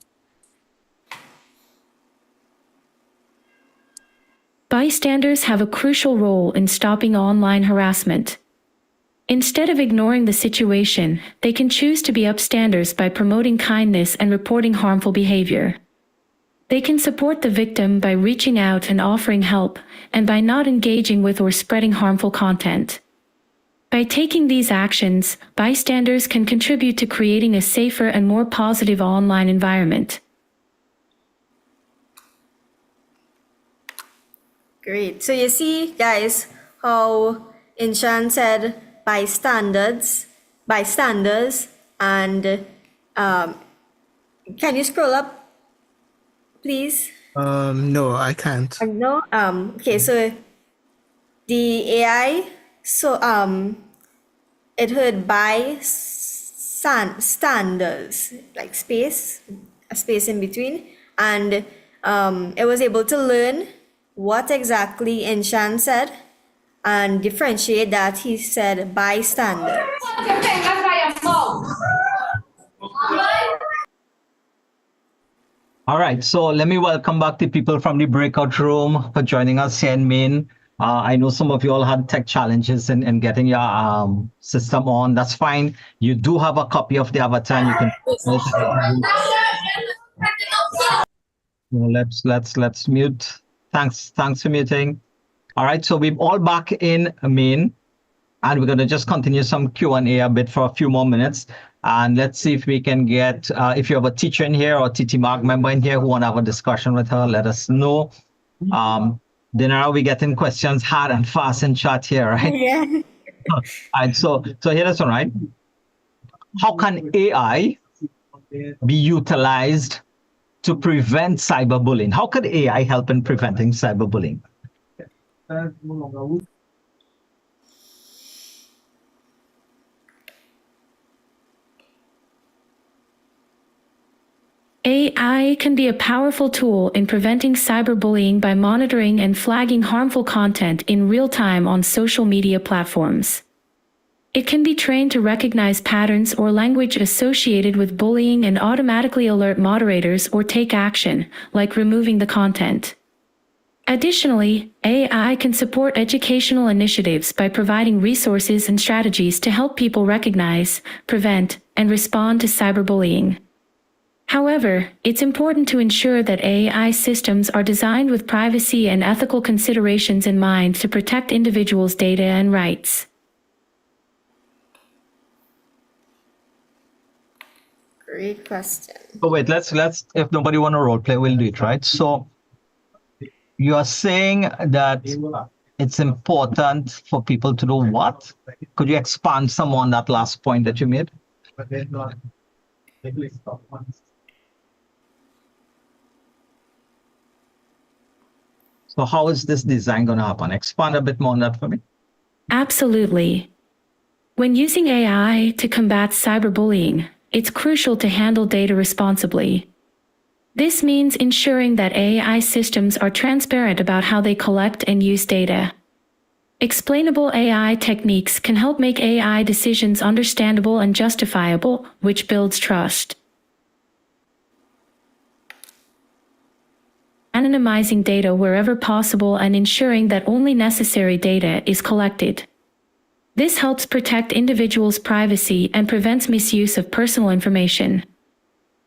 Bystanders have a crucial role in stopping online harassment. Instead of ignoring the situation, they can choose to be upstanders by promoting kindness and reporting harmful behavior. They can support the victim by reaching out and offering help, and by not engaging with or spreading harmful content. By taking these actions, bystanders can contribute to creating a safer and more positive online environment. Great. So you see, guys, how Inshan said bystanders, and can you scroll up, please? No, I can't. No. Okay. So the AI. So it heard bystanders, like a space in between, and it was able to learn what exactly Inshan said and differentiate that he said bystanders. All right, so let me welcome back the people from the breakout room for joining us here in Maine. I know some of you all had tech challenges in getting your system on. That's fine. You do have a copy of the avatar. And you can. Let's mute. Thanks for muting. All right, so we're all back in Maine, and we're going to just continue some Q&A a bit for a few more minutes. And let's see if we can get, if you have a teacher in here or TT Mark member in here who want to have a discussion with her, let us know. Then are we getting questions hard and fast in chat here, right? Yeah. All right, so here this one, right? How can AI be utilized to prevent cyberbullying? How could AI help in preventing cyberbullying? AI can be a powerful tool in preventing cyberbullying by monitoring and flagging harmful content in real time on social media platforms. It can be trained to recognize patterns or language associated with bullying and automatically alert moderators or take action, like removing the content. Additionally, AI can support educational initiatives by providing resources and strategies to help people recognize, prevent, and respond to cyberbullying. However, it's important to ensure that AI systems are designed with privacy and ethical considerations in mind to protect individuals' data and rights. Great question. Oh wait, let's if nobody want to role play, we'll do it, right? So you are saying that it's important for people to do what? Could you expand some on that last point that you made? So how is this design going to happen? Expand a bit more on that for me. Absolutely. When using AI to combat cyberbullying, it's crucial to handle data responsibly. This means ensuring that AI systems are transparent about how they collect and use data. Explainable AI techniques can help make AI decisions understandable and justifiable, which builds trust. Anonymizing data wherever possible and ensuring that only necessary data is collected. This helps protect individuals' privacy and prevents misuse of personal information.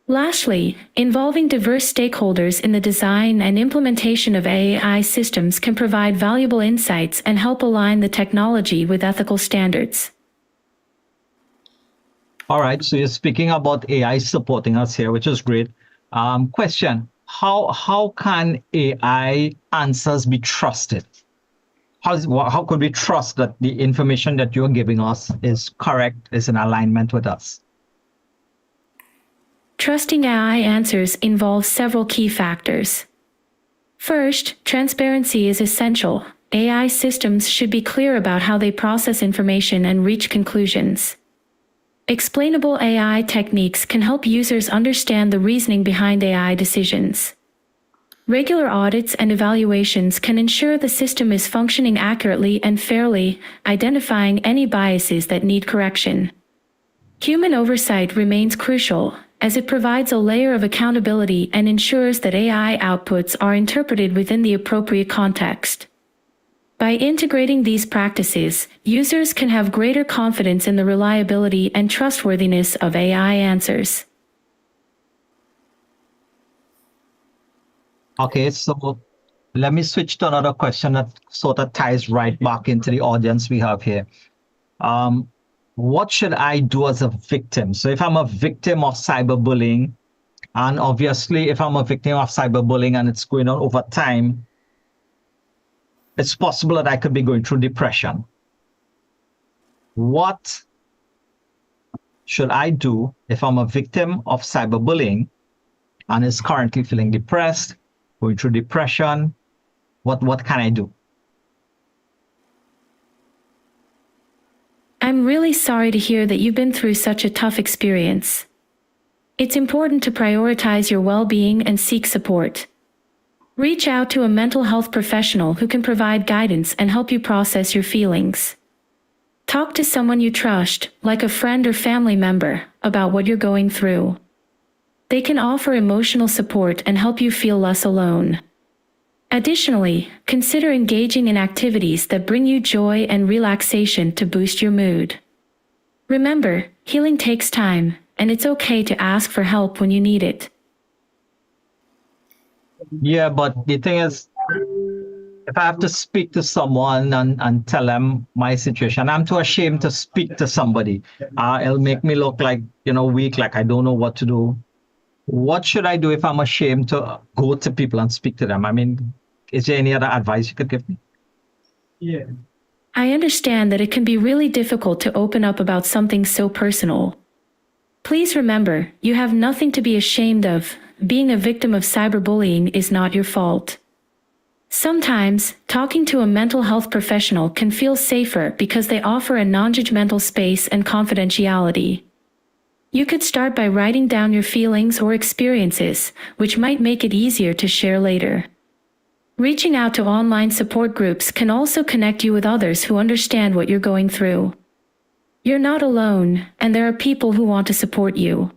Lastly, involving diverse stakeholders in the design and implementation of AI systems can provide valuable insights and help align the technology with ethical standards. All right, so you're speaking about AI supporting us here, which is great. Question, how can AI answers be trusted? How could we trust that the information that you're giving us is correct, is in alignment with us? Trusting AI answers involves several key factors. First, transparency is essential. AI systems should be clear about how they process information and reach conclusions. Explainable AI techniques can help users understand the reasoning behind AI decisions. Regular audits and evaluations can ensure the system is functioning accurately and fairly, identifying any biases that need correction. Human oversight remains crucial, as it provides a layer of accountability and ensures that AI outputs are interpreted within the appropriate context. By integrating these practices, users can have greater confidence in the reliability and trustworthiness of AI answers. Okay, so let me switch to another question that sort of ties right back into the audience we have here. What should I do as a victim? So if I'm a victim of cyberbullying, and obviously if I'm a victim of cyberbullying and it's going on over time, it's possible that I could be going through depression. What should I do if I'm a victim of cyberbullying and is currently feeling depressed, going through depression? What can I do? I'm really sorry to hear that you've been through such a tough experience. It's important to prioritize your well-being and seek support. Reach out to a mental health professional who can provide guidance and help you process your feelings. Talk to someone you trust, like a friend or family member, about what you're going through. They can offer emotional support and help you feel less alone. Additionally, consider engaging in activities that bring you joy and relaxation to boost your mood. Remember, healing takes time, and it's okay to ask for help when you need it. Yeah, but the thing is, if I have to speak to someone and tell them my situation, I'm too ashamed to speak to somebody. It'll make me look like, weak, like I don't know what to do. What should I do if I'm ashamed to go to people and speak to them? I mean, is there any other advice you could give me? Yeah. I understand that it can be really difficult to open up about something so personal. Please remember, you have nothing to be ashamed of. Being a victim of cyberbullying is not your fault. Sometimes, talking to a mental health professional can feel safer because they offer a non-judgmental space and confidentiality. You could start by writing down your feelings or experiences, which might make it easier to share later. Reaching out to online support groups can also connect you with others who understand what you're going through. You're not alone, and there are people who want to support you.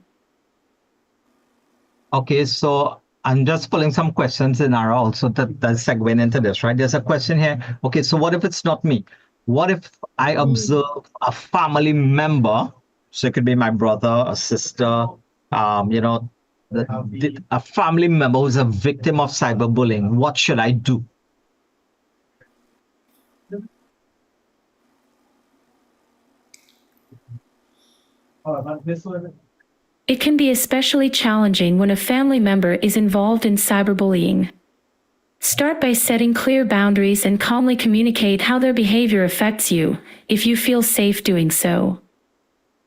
Okay, so I'm just pulling some questions in our also that segue into this, right? There's a question here. Okay, so what if it's not me? What if I observe a family member? So it could be my brother, a sister, a family member who's a victim of cyberbullying. What should I do? It can be especially challenging when a family member is involved in cyberbullying. Start by setting clear boundaries and calmly communicate how their behavior affects you, if you feel safe doing so.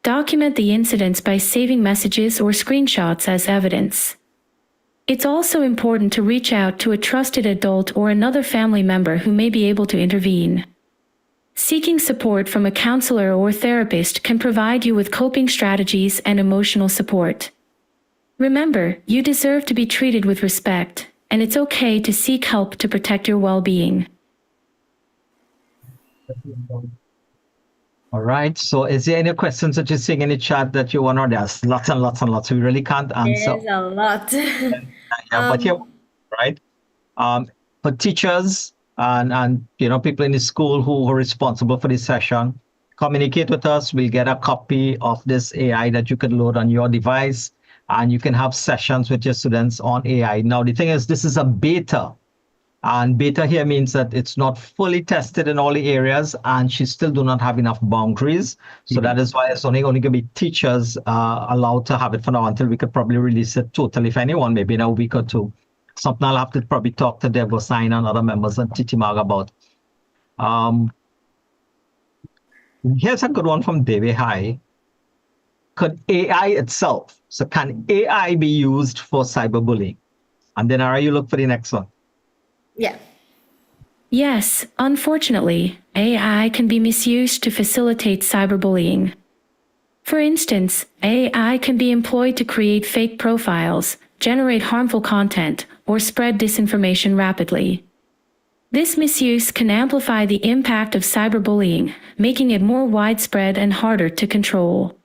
Document the incidents by saving messages or screenshots as evidence. It's also important to reach out to a trusted adult or another family member who may be able to intervene. Seeking support from a counselor or therapist can provide you with coping strategies and emotional support. Remember, you deserve to be treated with respect, and it's okay to seek help to protect your well-being. All right. So is there any questions that you're seeing in the chat that you want to? There's lots and lots and lots. We really can't answer. There's a lot. But here, right? For teachers and people in the school who are responsible for this session, communicate with us. We'll get a copy of this AI that you can load on your device. and you can have sessions with your students on AI. Now, the thing is, this is a beta. And beta here means that it's not fully tested in all the areas, and she still do not have enough boundaries. So that is why it's only going to be teachers allowed to have it for now until we could probably release it totally, if anyone, maybe in a week or two. Something I'll have to probably talk to Dev Hossain and other members of TTIGF about. Here's a good one from David High. Could AI itself, so can AI be used for cyberbullying? And then Ara, you look for the next one. Yeah. Yes, unfortunately, AI can be misused to facilitate cyberbullying. For instance, AI can be employed to create fake profiles, generate harmful content, or spread disinformation rapidly. This misuse can amplify the impact of cyberbullying, making it more widespread and harder to control.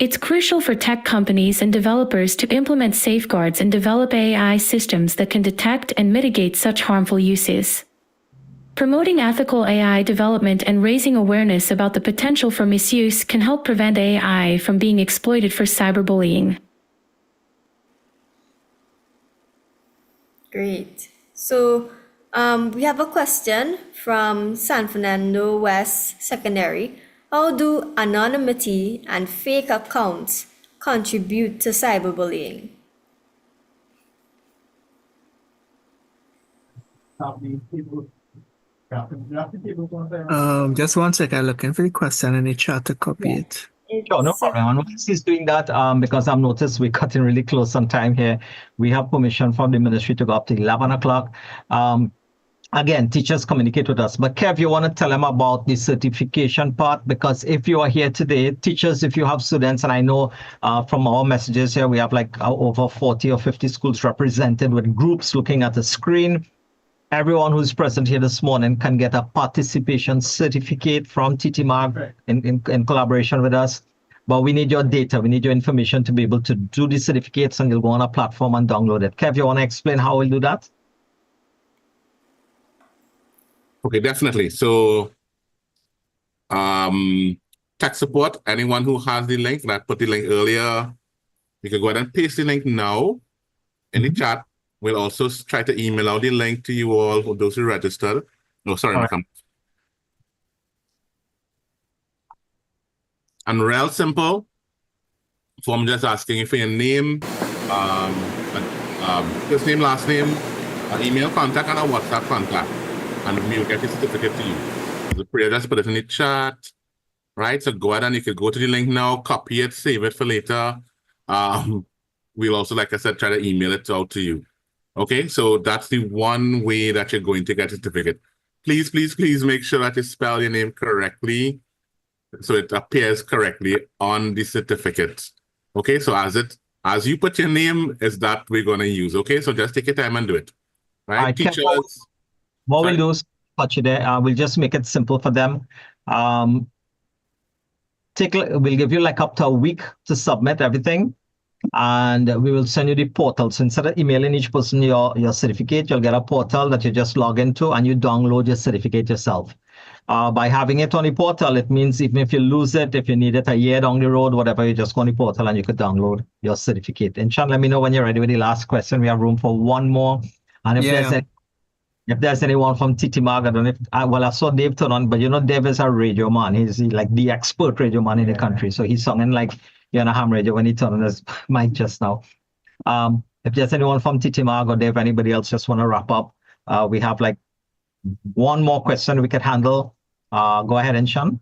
It's crucial for tech companies and developers to implement safeguards and develop AI systems that can detect and mitigate such harmful uses. Promoting ethical AI development and raising awareness about the potential for misuse can help prevent AI from being exploited for cyberbullying. Great. So we have a question from San Fernando West Secondary. How do anonymity and fake accounts contribute to cyberbullying? Just one sec. I'm looking for the question in the chat to copy it. Sure, no problem. And while he's doing that, because I've noticed we're cutting really close on time here, we have permission from the ministry to go up to 11 o'clock. Again, teachers communicate with us. But Kev, you want to tell them about the certification part? Because if you are here today, teachers, if you have students, and I know from our messages here, we have like over 40 or 50 schools represented with groups looking at the screen. Everyone who's present here this morning can get a participation certificate from TTIGF in collaboration with us. But we need your data. We need your information to be able to do the certificates, and you'll go on a platform and download it. Kev, you want to explain how we'll do that? Okay, definitely. So tech support, anyone who has the link, and I put the link earlier, you can go ahead and paste the link now in the chat. We'll also try to email out the link to you all, for those who registered. No, sorry, All right. And real simple, form just asking you for your name, first name, last name, email contact, and a WhatsApp contact. And we'll get the certificate to you. The prayer, just put it in the chat, right? So go ahead and you can go to the link now, copy it, save it for later. We'll also, like I said, try to email it out to you. Okay, so that's the one way that you're going to get a certificate. Please, please, please make sure that you spell your name correctly so it appears correctly on the certificate. Okay, so as you put your name, is that we're going to use. Okay, so just take your time and do it. Right, teachers. What we'll do is touch it there. We'll just make it simple for them. We'll give you like up to a week to submit everything, and we will send you the portal. So instead of emailing each person your certificate, you'll get a portal that you just log into and you download your certificate yourself. By having it on the portal, it means even if you lose it, if you need it a year down the road, whatever, you just go on the portal and you could download your certificate. And Sean, let me know when you're ready with the last question. We have room for one more. And if there's anyone from TTIGF, I don't know if, I saw Dave turn on, but you know, Dave is a radio man. He's like the expert radio man in the country. So he's sounding like you're on a ham radio when he turned on his mic just now. If there's anyone from TTIGF or Dave, anybody else just want to wrap up, we have like one more question we could handle. Go ahead, Inshan.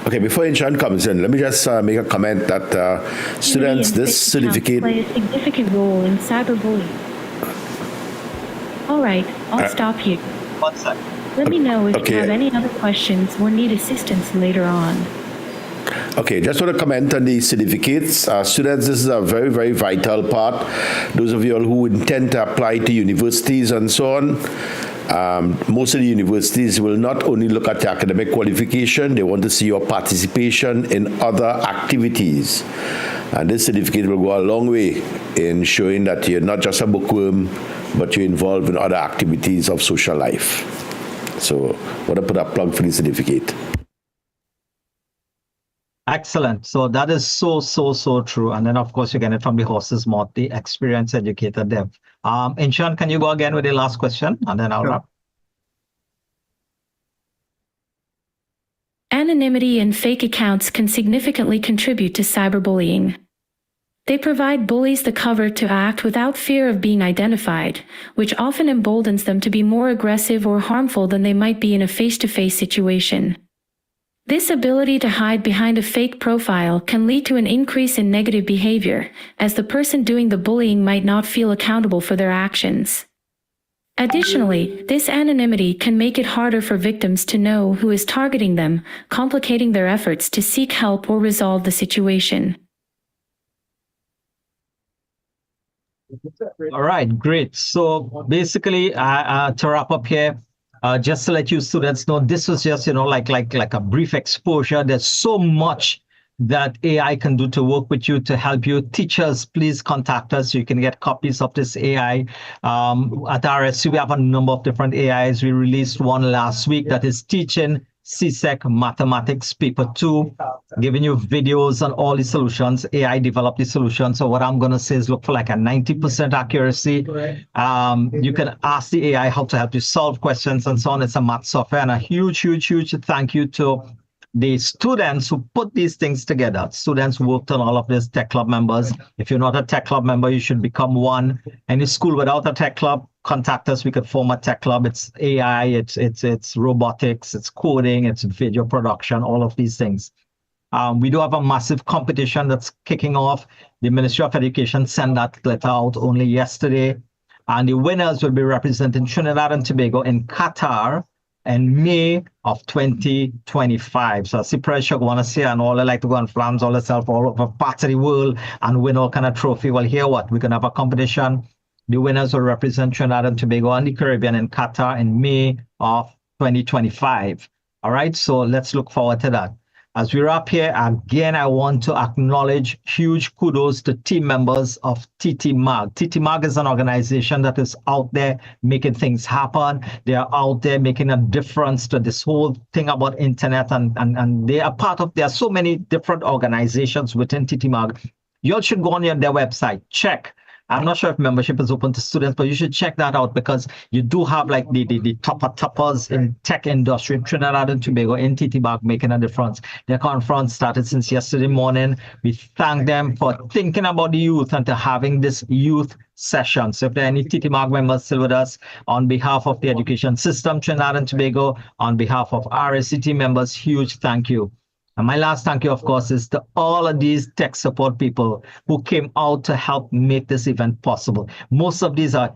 Okay, before Inshan comes in, let me just make a comment that students, this certificate play a significant role in cyberbullying. All right, I'll stop here. 1 sec. Let me know if you have any other questions or need assistance later on. Okay, just want to comment on the certificates. Students, this is a very, very vital part. Those of you all who intend to apply to universities and so on, most of the universities will not only look at your academic qualification, they want to see your participation in other activities. And this certificate will go a long way in showing that you're not just a bookworm, but you're involved in other activities of social life. So I want to put a plug for the certificate. Excellent. So that is so true. And then, of course, you get it from the horse's mouth, the experienced educator, Dev. Inshan, can you go again with the last question? And then I'll Sure. wrap. Anonymity and fake accounts can significantly contribute to cyberbullying. They provide bullies the cover to act without fear of being identified, which often emboldens them to be more aggressive or harmful than they might be in a face-to-face situation. This ability to hide behind a fake profile can lead to an increase in negative behavior, as the person doing the bullying might not feel accountable for their actions. Additionally, this anonymity can make it harder for victims to know who is targeting them, complicating their efforts to seek help or resolve the situation. All right, great. So basically, to wrap up here, just to let you students know, this was just, like a brief exposure. There's so much that AI can do to work with you, to help you. Teachers, please contact us so you can get copies of this AI. At RSC, we have a number of different AIs. We released one last week that is teaching CSEC Mathematics Paper 2, giving you videos on all the solutions. AI developed the solution. So what I'm going to say is look for like a 90% accuracy. You can ask the AI how to help you solve questions and so on. It's a math software. And a huge thank you to the students who put these things together. Students worked on all of this, tech club members. If you're not a tech club member, you should become one. Any school without a tech club, contact us. We could form a tech club. It's AI, it's robotics, it's coding, it's video production, all of these things. We do have a massive competition that's kicking off. The Ministry of Education sent that letter out only yesterday. And the winners will be representing Trinidad and Tobago in Qatar in May of 2025. So I see pressure want to see, and all I like to go and flams all itself all over parts of the world and win all kind of trophy. Well, here what? We're going to have a competition. The winners will represent Trinidad and Tobago and the Caribbean in Qatar in May of 2025. All right, so let's look forward to that. As we wrap here, again, I want to acknowledge huge kudos to team members of TTIGF. TTIGF is an organization that is out there making things happen. They are out there making a difference to this whole thing about internet, and they are part of, there are so many different organizations within TTIGF. You all should go on their website, check. I'm not sure if membership is open to students, but you should check that out because you do have like the toppers in tech industry in Trinidad and Tobago in TTIGF making a difference. Their conference started since yesterday morning. We thank them for thinking about the youth and to having this youth session. So if there are any TTIGF members still with us, on behalf of the education system, Trinidad and Tobago, on behalf of RSCT members, huge thank you. And my last thank you, of course, is to all of these tech support people who came out to help make this event possible. Most of these are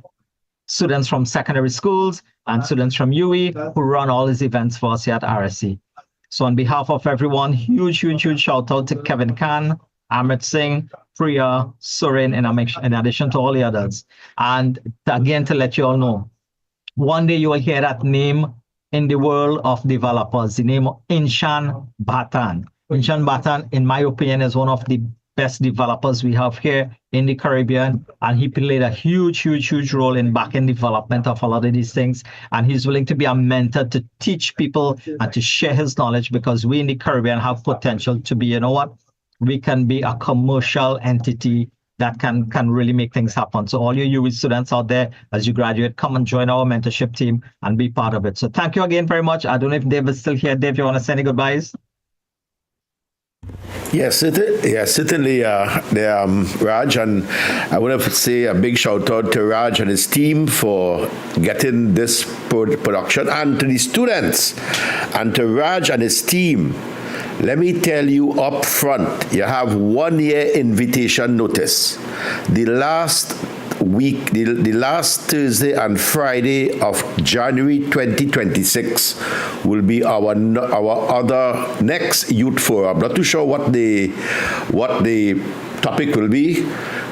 students from secondary schools and students from UE who run all these events for us here at RSC. So on behalf of everyone, huge shout out to Kevin Khan, Amit Singh, Priya, Surin, in addition to all the others. And again, to let you all know, one day you will hear that name in the world of developers, the name of Inshan Bhatan. Inshan Bhatan, in my opinion, is one of the best developers we have here in the Caribbean, and he played a huge role in back-end development of a lot of these things, and he's willing to be a mentor to teach people and to share his knowledge, because we in the Caribbean have potential to be, you know what, we can be a commercial entity that can really make things happen. So all you UE students out there, as you graduate, come and join our mentorship team and be part of it. So thank you again very much. I don't know if Dave is still here. Dave, you want to say any goodbyes? Yes, certainly, Raj, and I want to say a big shout out to Raj and his team for getting this production, and to the students, and to Raj and his team. Let me tell you up front, you have 1 year invitation notice. The last week, the last Thursday and Friday of January 2026 will be our other next youth forum. Not too sure what the topic will be,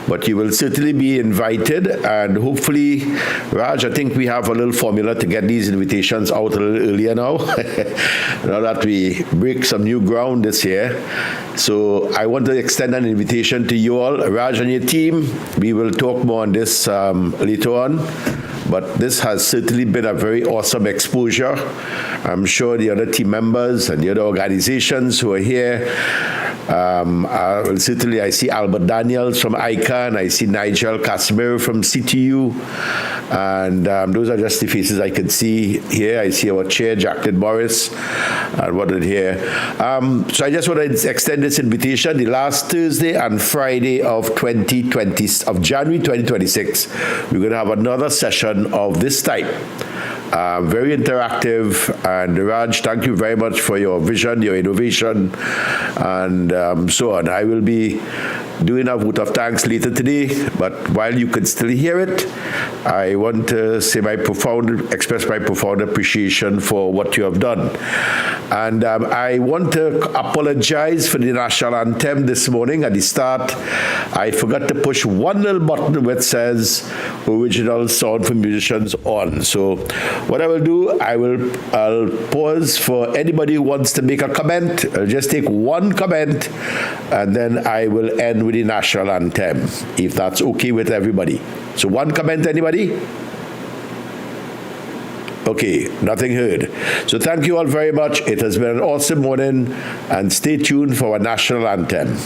but you will certainly be invited, and hopefully, Raj, I think we have a little formula to get these invitations out a little earlier now, now that we break some new ground this year. So I want to extend an invitation to you all, Raj and your team. We will talk more on this later on, but this has certainly been a very awesome exposure. I'm sure the other team members and the other organizations who are here, certainly I see Albert Daniels from ICANN, I see Nigel Casimiro from CTU, and those are just the faces I can see here. I see our chair, Jacqueline Morris, and what did here. So I just want to extend this invitation. The last Thursday and Friday of January 2026, we're going to have another session of this type. Very interactive, and Raj, thank you very much for your vision, your innovation, and so on. I will be doing a vote of thanks later today, but while you can still hear it, I want to express my profound appreciation for what you have done. And I want to apologize for the national anthem this morning. At the start, I forgot to push one little button which says original sound for musicians on. So what I will do, I'll pause for anybody who wants to make a comment. I'll just take one comment, and then I will end with the national anthem, if that's okay with everybody. So one comment, anybody? Okay, nothing heard. So thank you all very much. It has been an awesome morning, and stay tuned for our national anthem.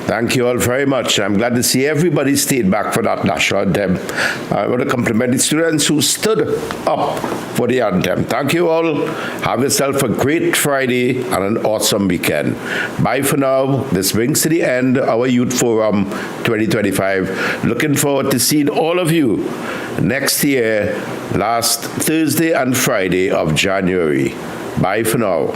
Thank you all very much. I'm glad to see everybody stayed back for that national anthem. I want to compliment the students who stood up for the anthem. Thank you all. Have yourself a great Friday and an awesome weekend. Bye for now. This brings to the end our Youth Forum 2025. Looking forward to seeing all of you next year, last Thursday and Friday of January. Bye for now.